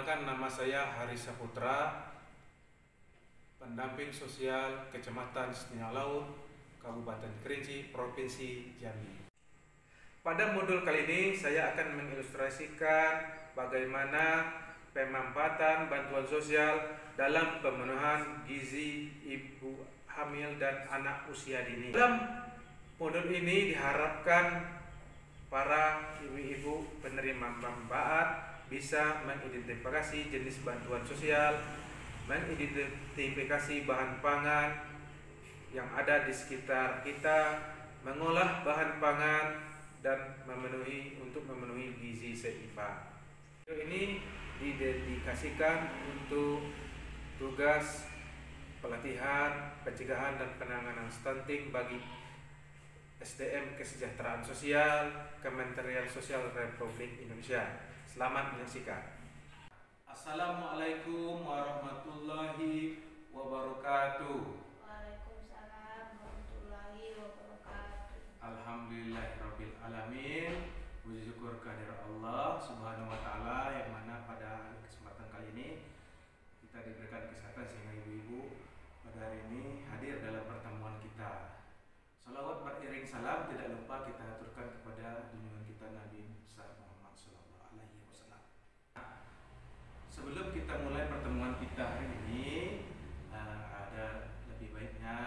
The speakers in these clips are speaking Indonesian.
Perkenalkan, nama saya Hari Saputra, pendamping sosial Kecamatan Setinga Laut, Kabupaten Kerinci, Provinsi Jambi. Pada modul kali ini saya akan mengilustrasikan bagaimana pemanfaatan bantuan sosial dalam pemenuhan gizi ibu hamil dan anak usia dini. Dalam modul ini diharapkan para ibu-ibu penerima manfaat bisa mengidentifikasi jenis bantuan sosial, mengidentifikasi bahan pangan yang ada di sekitar kita, mengolah bahan pangan, dan untuk memenuhi gizi seimbang. Video ini didedikasikan untuk tugas pelatihan, pencegahan dan penanganan stunting bagi SDM Kesejahteraan Sosial Kementerian Sosial Republik Indonesia. Selamat menyaksikan. Assalamualaikum warahmatullahi wabarakatuh. Waalaikumsalam warahmatullahi wabarakatuh. Alhamdulillahirabbil alamin. Puji syukur kehadirat Allah Subhanahu wa taala yang mana pada kesempatan kali ini kita diberikan kesehatan sehingga ibu-ibu pada hari ini hadir dalam pertemuan kita. Salawat beriring salam tidak lupa kita aturkan kepada junjungan kita Nabi besar Muhammad sallallahu alaihi wasallam. Sebelum kita mulai pertemuan kita hari ini, ada lebih baiknya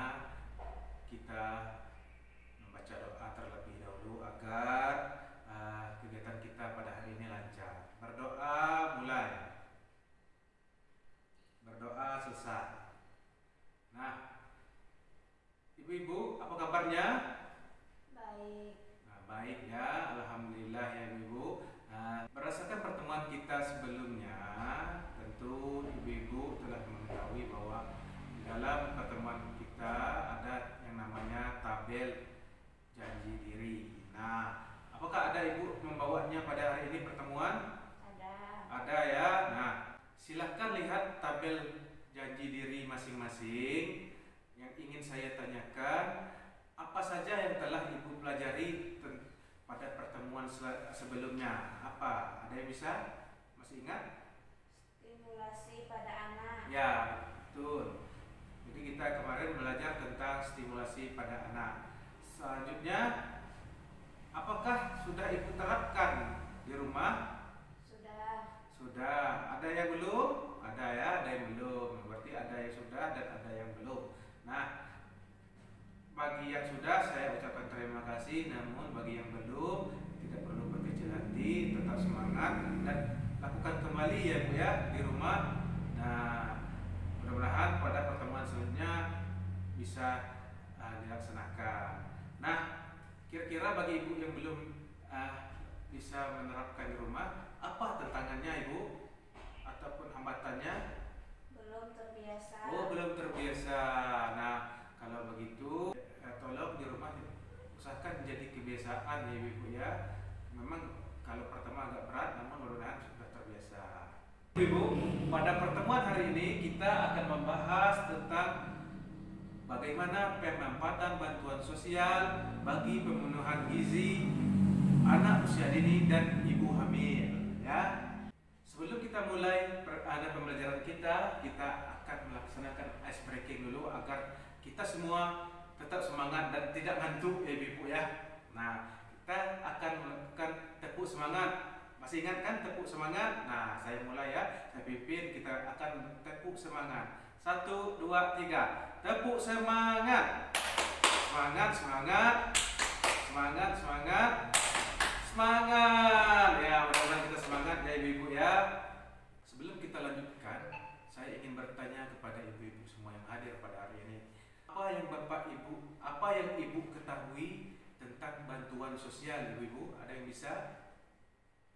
kita membaca doa terlebih dahulu agar kegiatan kita pada hari ini lancar. Berdoa mulai, berdoa selesai. Nah, ibu-ibu, apa kabarnya? Baik. Nah, baik ya, alhamdulillah ya ibu. Berdasarkan pertemuan kita sebelumnya, tentu ibu-ibu telah mengetahui bahwa di dalam pertemuan kita ada yang namanya tabel janji diri. Nah, apakah ada ibu membawanya pada hari ini pertemuan? Ada. Ada ya. Nah, silahkan lihat tabel janji diri masing-masing. Yang ingin saya tanyakan, apa saja yang telah ibu pelajari pada pertemuan sebelumnya? Apa? Ada yang bisa? Masih ingat? Stimulasi pada anak. Ya, betul. Jadi kita kemarin belajar tentang stimulasi pada anak. Selanjutnya, apakah sudah ibu terapkan di rumah? Sudah. Sudah. Ada yang belum? Ada ya, ada yang belum. Berarti ada yang sudah dan ada yang belum. Nah, bagi yang sudah saya ucapkan terima kasih, namun bagi yang belum tidak perlu berkecil hati, tetap semangat dan lakukan kembali ya Bu ya di rumah. Nah, mudah-mudahan pada pertemuan selanjutnya bisa dilaksanakan. Nah, kira-kira bagi ibu yang belum bisa menerapkan di rumah, apa tantangannya ibu ataupun hambatannya? Belum terbiasa. Oh, belum terbiasa. Nah, kalau begitu tolong di rumah usahakan menjadi kebiasaan ya ibu ya. Memang kalau pertama agak berat, namun mudah-mudahan sudah terbiasa. Ibu, pada pertemuan hari ini kita akan membahas tentang bagaimana pemanfaatan bantuan sosial bagi pemenuhan gizi anak usia dini dan ibu hamil ya. Sebelum kita mulai pembelajaran kita akan melaksanakan ice breaking dulu agar kita semua tetap semangat dan tidak ngantuk ya ibu ya. Nah, kita akan melakukan tepuk semangat. Masih ingat kan tepuk semangat? Nah, saya mulai ya. Saya pimpin, kita akan tepuk semangat. 1, 2, 3. Tepuk semangat. Semangat, semangat. Semangat, semangat. Semangat. Ya, mudah-mudahan kita semangat ya ibu-ibu ya. Sebelum kita lanjutkan, saya ingin bertanya kepada ibu-ibu semua yang hadir pada hari ini. Apa yang ibu ketahui tentang bantuan sosial ibu-ibu? Ada yang bisa?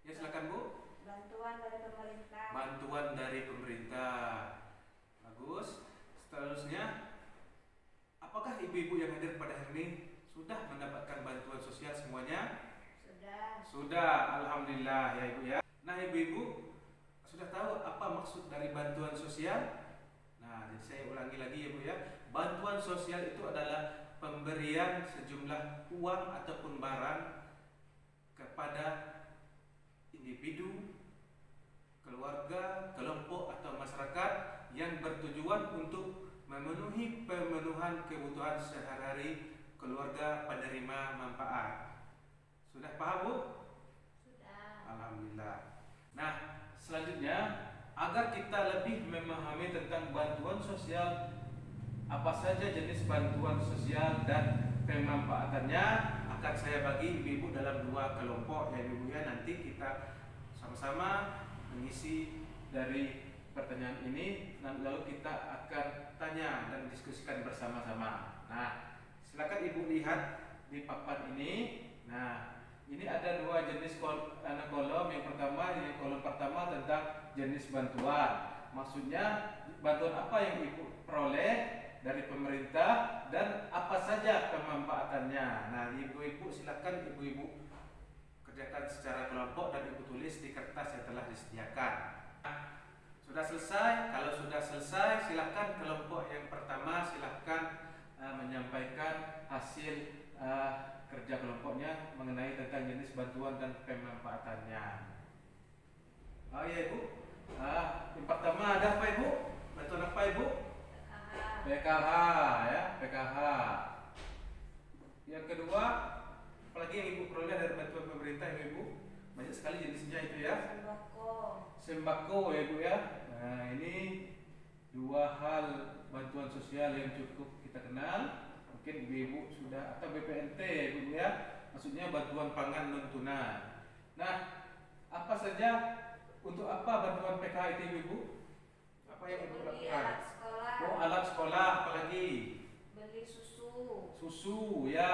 Ya, silakan Bu. Bantuan dari pemerintah. Bantuan dari pemerintah. Bagus. Seterusnya, apakah ibu-ibu yang hadir pada hari ini sudah mendapatkan bantuan sosial semuanya? Sudah. Sudah, alhamdulillah ya ibu ya. Nah ibu-ibu sudah tahu apa maksud dari bantuan sosial? Nah, jadi saya ulangi lagi ya Bu ya. Bantuan sosial itu adalah pemberian sejumlah uang ataupun barang kepada individu, keluarga yang bertujuan untuk memenuhi pemenuhan kebutuhan sehari-hari keluarga penerima manfaat. Sudah paham, Bu? Sudah. Alhamdulillah. Nah, selanjutnya agar kita lebih memahami tentang bantuan sosial, apa saja jenis bantuan sosial dan pemanfaatannya, akan saya bagi ibu-ibu dalam 2 kelompok ya ibu ya. Nanti kita sama-sama mengisi dari pertanyaan ini, lalu kita akan tanya dan diskusikan bersama-sama. Nah, silakan ibu lihat di papan ini. Nah, ini ada 2 jenis kolom. Yang kolom pertama tentang jenis bantuan. Maksudnya bantuan apa yang ibu peroleh dari pemerintah dan apa saja pemanfaatannya. Nah, ibu-ibu silakan ibu-ibu kerjakan secara kelompok dan ibu tulis di kertas yang telah disediakan. Sudah selesai? Kalau sudah selesai, silakan kelompok yang pertama silakan menyampaikan hasil kerja kelompoknya mengenai tentang jenis bantuan dan pemanfaatannya. Oh iya ibu. Yang pertama ada apa ibu? Bantuan apa ibu? PKH ya, PKH. Yang kedua, apalagi yang ibu peroleh dari bantuan pemerintah ibu? Banyak sekali jenisnya itu ya. Sembako ya ibu ya. Nah, ini 2 hal bantuan sosial yang cukup kita kenal. Mungkin ibu-ibu sudah, atau BPNT ya ibu ya. Maksudnya bantuan pangan non tunai. Nah, apa saja, untuk apa bantuan PKH itu ibu? Apa yang ibu lakukan? Oh, alat sekolah, apalagi? Beli susu. Susu ya.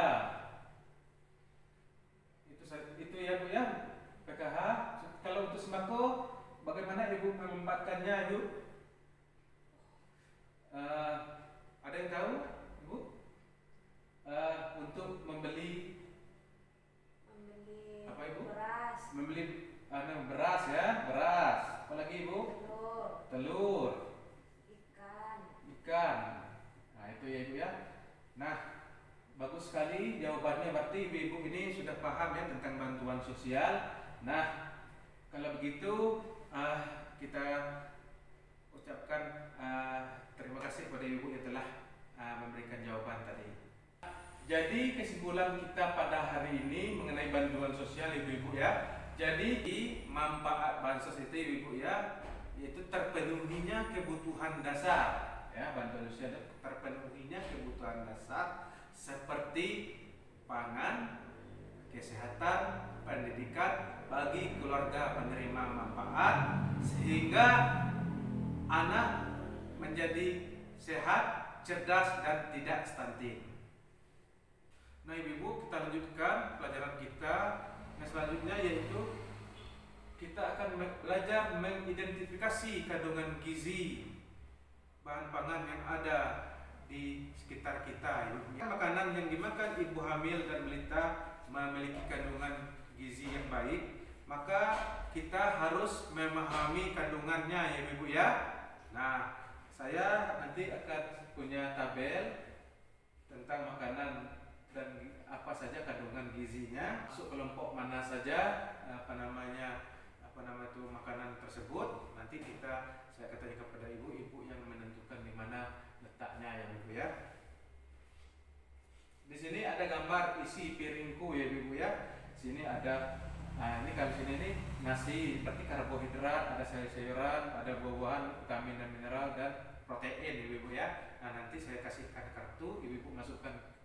Itu ya bu ya, PKH. Kalau untuk sembako, bagaimana ibu memanfaatkannya ibu? Ada yang tahu ibu? Untuk membeli apa ibu? Beras. Membeli beras ya, beras. Apalagi ibu? Telur. Ikan. Nah, itu ya ibu ya. Nah, bagus sekali jawabannya. Berarti ibu-ibu ini sudah paham ya tentang bantuan sosial. Nah, kalau begitu kita ucapkan terima kasih kepada ibu yang telah memberikan jawaban tadi. Jadi kesimpulan kita pada hari ini mengenai bantuan sosial ibu-ibu ya. Jadi di manfaat bansos itu ibu-ibu ya, yaitu terpenuhinya kebutuhan dasar ya. Bantuan sosial itu terpenuhinya kebutuhan dasar seperti pangan, kesehatan, pendidikan bagi keluarga penerima manfaat, sehingga anak menjadi sehat, cerdas dan tidak stunting. Nah ibu-ibu, kita lanjutkan pelajaran kita. Nah selanjutnya yaitu kita akan belajar mengidentifikasi kandungan gizi bahan pangan yang ada di sekitar kita. Makanan yang dimakan ibu hamil dan balita memiliki kandungan gizi yang baik, maka kita harus memahami kandungannya ya ibu ya. Nah, saya nanti akan punya tabel tentang makanan dan apa saja kandungan gizinya, masuk kelompok mana saja, makanan tersebut. Nanti saya akan tanya kepada ibu yang menentukan di mana letaknya ya ibu ya. Di sini ada gambar isi piringku ya ibu ya. Sini ada, nah ini kalau sini nih nasi, berarti karbohidrat, ada sayur-sayuran, ada buah-buahan, vitamin dan mineral dan protein ibu ya. Nah nanti saya kasihkan kartu, ibu masukkan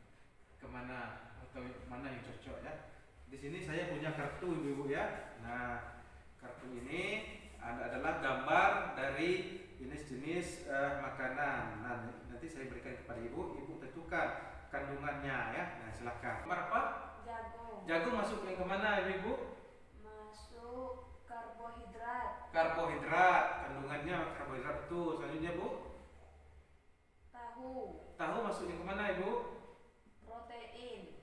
kemana atau mana yang cocok ya. Di sini saya punya kartu ibu ya. Nah kartu ini adalah gambar dari jenis-jenis makanan. Nah nanti saya berikan kepada ibu tentukan kandungannya ya. Nah silakan. Gambar apa? Jagung. Jagung masuk yang kemana ibu? Masuk karbohidrat. Karbohidrat, kandungannya karbohidrat itu. Selanjutnya bu? Tahu. Tahu masuk yang kemana ibu?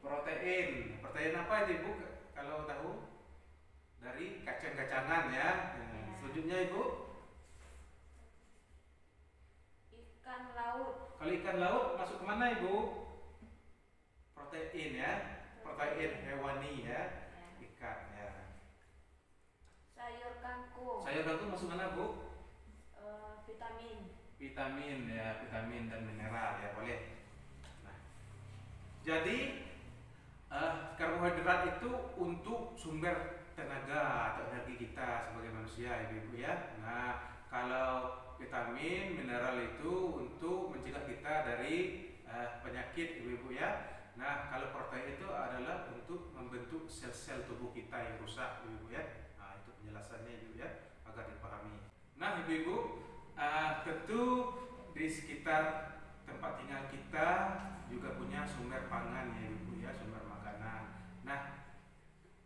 Protein. Protein apa itu ibu? Kalau tahu dari kacang-kacangan ya. Selanjutnya ibu? Ikan laut. Kalau ikan laut masuk kemana ibu? Protein ya. Protein hewani ya. Ikan ya. Sayur kangkung. Sayur kangkung masuk mana bu? Vitamin. vitamin ya, vitamin dan mineral ya boleh. Nah, jadi karbohidrat itu untuk sumber tenaga atau energi kita sebagai manusia ibu-ibu ya. Nah, kalau vitamin, mineral itu untuk mencegah kita dari penyakit ibu-ibu ya. Nah, kalau protein itu adalah untuk membentuk sel-sel tubuh kita yang rusak ibu-ibu ya. Nah, itu penjelasannya ibu ya agar dipahami. Nah, ibu-ibu tentu di sekitar tempat tinggal kita juga punya sumber pangan ya ibu ya, sumber makanan. Nah,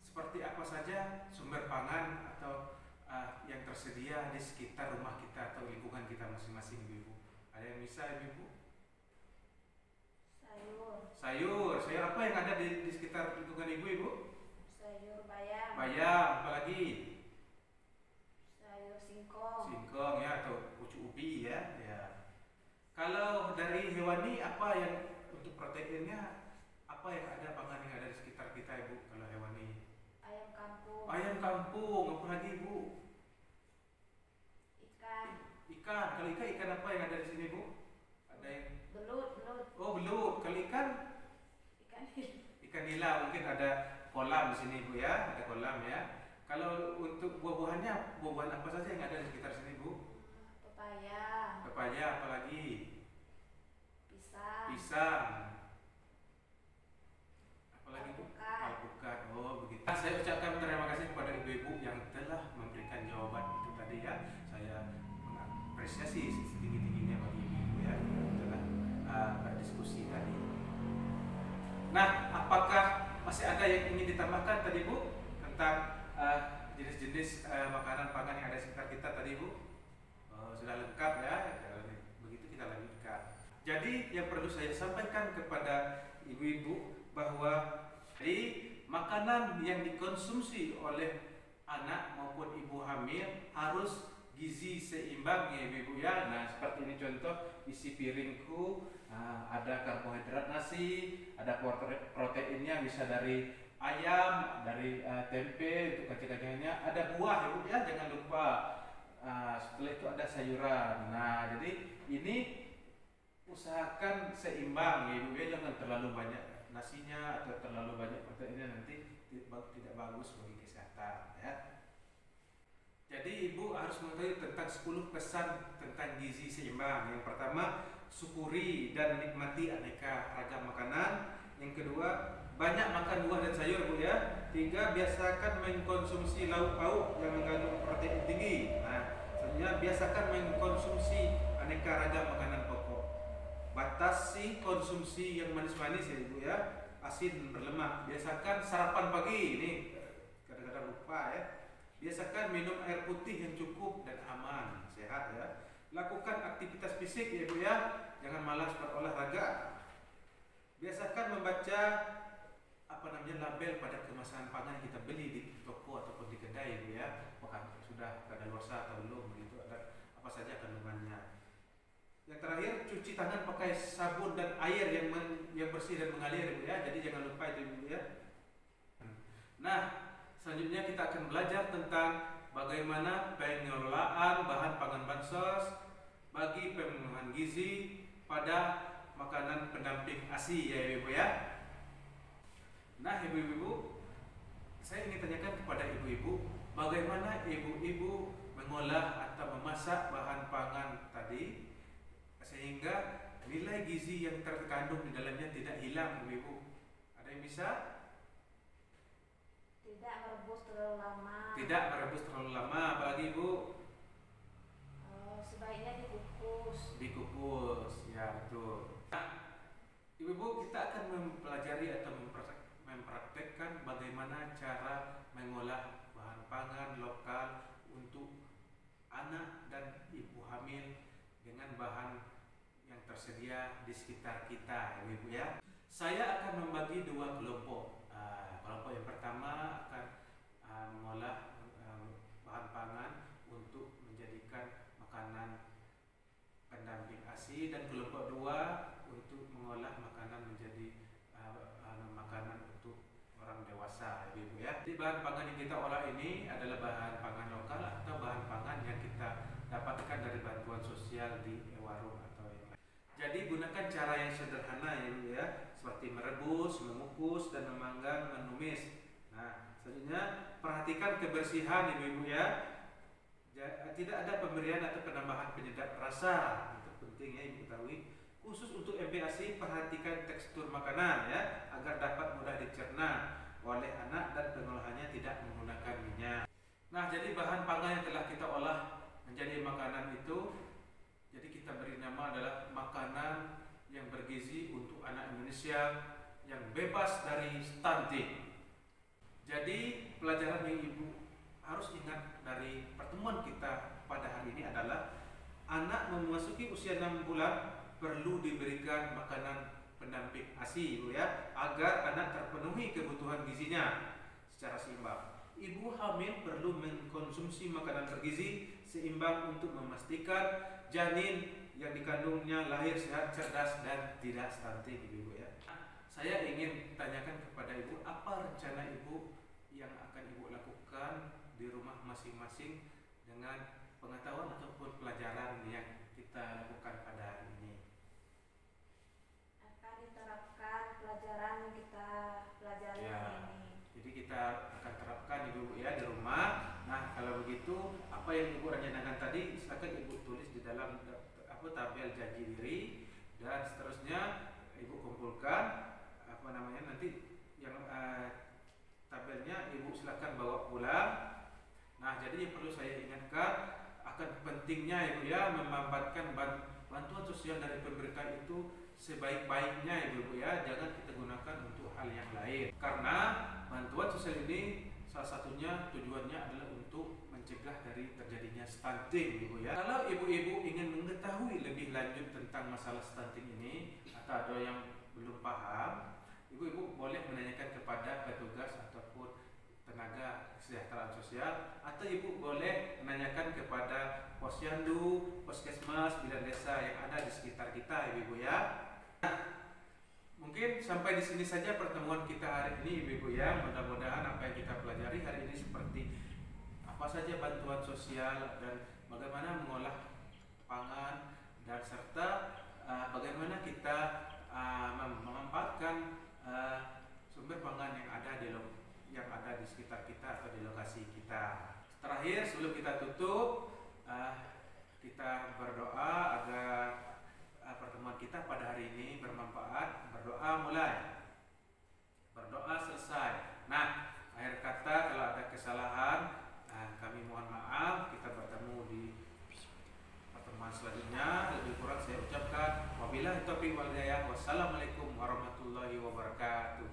seperti apa saja sumber pangan atau yang tersedia di sekitar rumah kita atau lingkungan kita masing-masing ibu? Ada yang bisa ibu? Sayur apa yang ada di sekitar lingkungan ibu? Sayur bayam. Bayam, apalagi? Sayur singkong. Singkong ya, atau pucuk ubi ya. Kalau dari hewani apa yang untuk proteinnya, apa yang ada pangan yang ada di sekitar kita ibu? Kalau hewani? Ayam kampung. Ayam kampung, apa lagi ibu? Ikan. Kalau ikan apa yang ada di sini bu? Ada yang Belut. oh belut. Kalau ikan nila mungkin ada kolam di sini bu ya, ada kolam ya. Kalau untuk buah-buahannya, buah-buahan apa saja yang ada di sekitar sini bu? Pepaya, apalagi? Pisang. Apalagi bu? Alpukat. Oh begitu. Saya ucapkan terima kasih kepada ibu-ibu yang telah memberikan jawaban itu tadi ya. Saya mengapresiasi setinggi-tingginya bagi ibu-ibu ya yang telah berdiskusi tadi. Nah, apakah masih ada yang ingin ditambahkan tadi bu tentang jenis-jenis makanan pangan yang ada di sekitar kita tadi bu? Sudah lengkap ya. Begitu kita lanjutkan. Jadi yang perlu saya sampaikan kepada ibu-ibu bahwa makanan yang dikonsumsi oleh anak maupun ibu hamil harus gizi seimbang ya ibu-ibu ya. Nah, seperti ini contoh isi piringku, ada karbohidrat nasi, ada proteinnya bisa dari ayam, dari tempe untuk kacang-kacangannya, ada buah ibu ya, jangan lupa. Setelah itu ada sayuran. Nah, jadi ini usahakan seimbang ya ibu ya, jangan terlalu banyak nasinya atau terlalu banyak proteinnya, nanti tidak bagus bagi kesehatan ya. Jadi ibu harus mengetahui tentang 10 pesan tentang gizi seimbang. Yang pertama, syukuri dan nikmati aneka ragam makanan. Yang kedua, banyak makan buah dan sayur bu ya. 3, biasakan mengkonsumsi lauk pauk yang mengandung protein tinggi. Nah, selanjutnya biasakan mengkonsumsi aneka ragam makanan pokok. Batasi konsumsi yang manis-manis ya ibu ya, asin berlemak. Biasakan sarapan pagi, ini kadang-kadang lupa ya. Biasakan minum air putih yang cukup dan aman, sehat ya. Lakukan aktivitas fisik ya ibu ya, jangan malas berolahraga. Biasakan membaca label pada kemasan pangan yang kita beli di toko ataupun di kedai ibu ya, apakah sudah kadaluarsa atau belum, begitu, ada apa saja kandungannya. Yang terakhir, cuci tangan pakai sabun dan air yang bersih dan mengalir ibu ya, jadi jangan lupa itu ibu ya. Nah, selanjutnya kita akan belajar tentang bagaimana pengelolaan bahan pangan bansos bagi pemenuhan gizi pada makanan pendamping ASI ya ibu ya. Nah ibu-ibu, saya ingin tanyakan kepada ibu-ibu, bagaimana ibu-ibu mengolah atau memasak bahan pangan tadi sehingga nilai gizi yang terkandung di dalamnya tidak hilang ibu-ibu. Ada yang bisa? Tidak merebus terlalu lama. Tidak merebus terlalu lama, apalagi ibu? Sebaiknya dikukus. Dikukus, ya betul. Nah, ibu-ibu, kita akan mempelajari atau mempraktekkan bagaimana cara mengolah bahan pangan lokal untuk anak dan ibu hamil dengan bahan yang tersedia di sekitar kita, ibu ya. Saya akan membagi dua kelompok. Kelompok yang pertama akan mengolah bahan pangan untuk menjadikan makanan pendamping ASI, dan kelompok dua untuk mengolah makanan menjadi makanan untuk orang dewasa, ibu ya. Jadi bahan pangan yang kita olah ini adalah bahan pangan lokal atau bahan pangan yang kita dapatkan dari bantuan sosial di warung atau yang lain. Jadi gunakan cara yang sederhana ya Ibu ya, seperti merebus, mengukus, dan memanggang, menumis. Nah, selanjutnya perhatikan kebersihan Ibu-ibu ya. Tidak ada pemberian atau penambahan penyedap rasa. Itu penting ya Ibu ketahui. Khusus untuk MPASI, perhatikan tekstur makanan ya, agar dapat mudah dicerna oleh anak dan pengolahannya tidak menggunakan minyak. Nah, jadi bahan pangan yang telah kita olah menjadi makanan itu, jadi kita beri nama adalah makanan yang bergizi untuk anak Indonesia yang bebas dari stunting. Jadi pelajaran yang Ibu harus ingat dari pertemuan kita pada hari ini adalah anak memasuki usia 6 bulan perlu diberikan makanan pendamping ASI Ibu ya, agar anak terpenuhi kebutuhan gizinya secara seimbang. Ibu hamil perlu mengkonsumsi makanan bergizi seimbang untuk memastikan janin yang dikandungnya lahir sehat, cerdas, dan tidak stunting Ibu ya. Saya ingin tanyakan kepada Ibu, apa rencana Ibu yang akan Ibu lakukan di rumah masing-masing dengan pengetahuan ataupun pelajaran yang kita lakukan pada hari ini? Akan diterapkan pelajaran yang kita pelajari Ya, hari ini. jadi kita akan terapkan Ibu ya di rumah. Nah, kalau begitu apa yang Ibu rencanakan tadi silakan Ibu tulis di dalam tabel janji diri, dan seterusnya Ibu kumpulkan nanti yang tabelnya Ibu silakan bawa pulang. Nah, jadi yang perlu saya ingatkan akan pentingnya Ibu ya memanfaatkan bantuan sosial dari pemerintah itu sebaik-baiknya Ibu ya, jangan kita gunakan untuk hal yang lain, karena bantuan sosial ini salah satunya tujuannya adalah untuk mencegah dari terjadinya stunting Ibu ya. Kalau ibu-ibu ingin mengetahui lebih lanjut tentang masalah stunting ini atau ada yang belum paham, ibu-ibu boleh menanyakan kepada petugas ataupun tenaga kesejahteraan sosial, atau ibu boleh menanyakan kepada posyandu, puskesmas, bidan desa yang ada di sekitar kita ibu-ibu ya. Nah, mungkin sampai di sini saja pertemuan kita hari ini ibu-ibu ya. Mudah-mudahan apa yang kita pelajari hari ini seperti apa saja bantuan sosial dan bagaimana mengolah pangan, dan serta bagaimana kita memanfaatkan sumber pangan yang ada di sekitar kita atau di lokasi kita. Terakhir sebelum kita tutup, kita berdoa agar pertemuan kita pada hari ini bermanfaat. Berdoa mulai, berdoa selesai. Nah, akhir kata kalau ada kesalahan kami mohon maaf. Kita bertemu di pertemuan selanjutnya. Lebih kurang saya ucapkan wabillahi taufiq wal hidayah. Wassalamualaikum warahmatullahi wabarakatuh.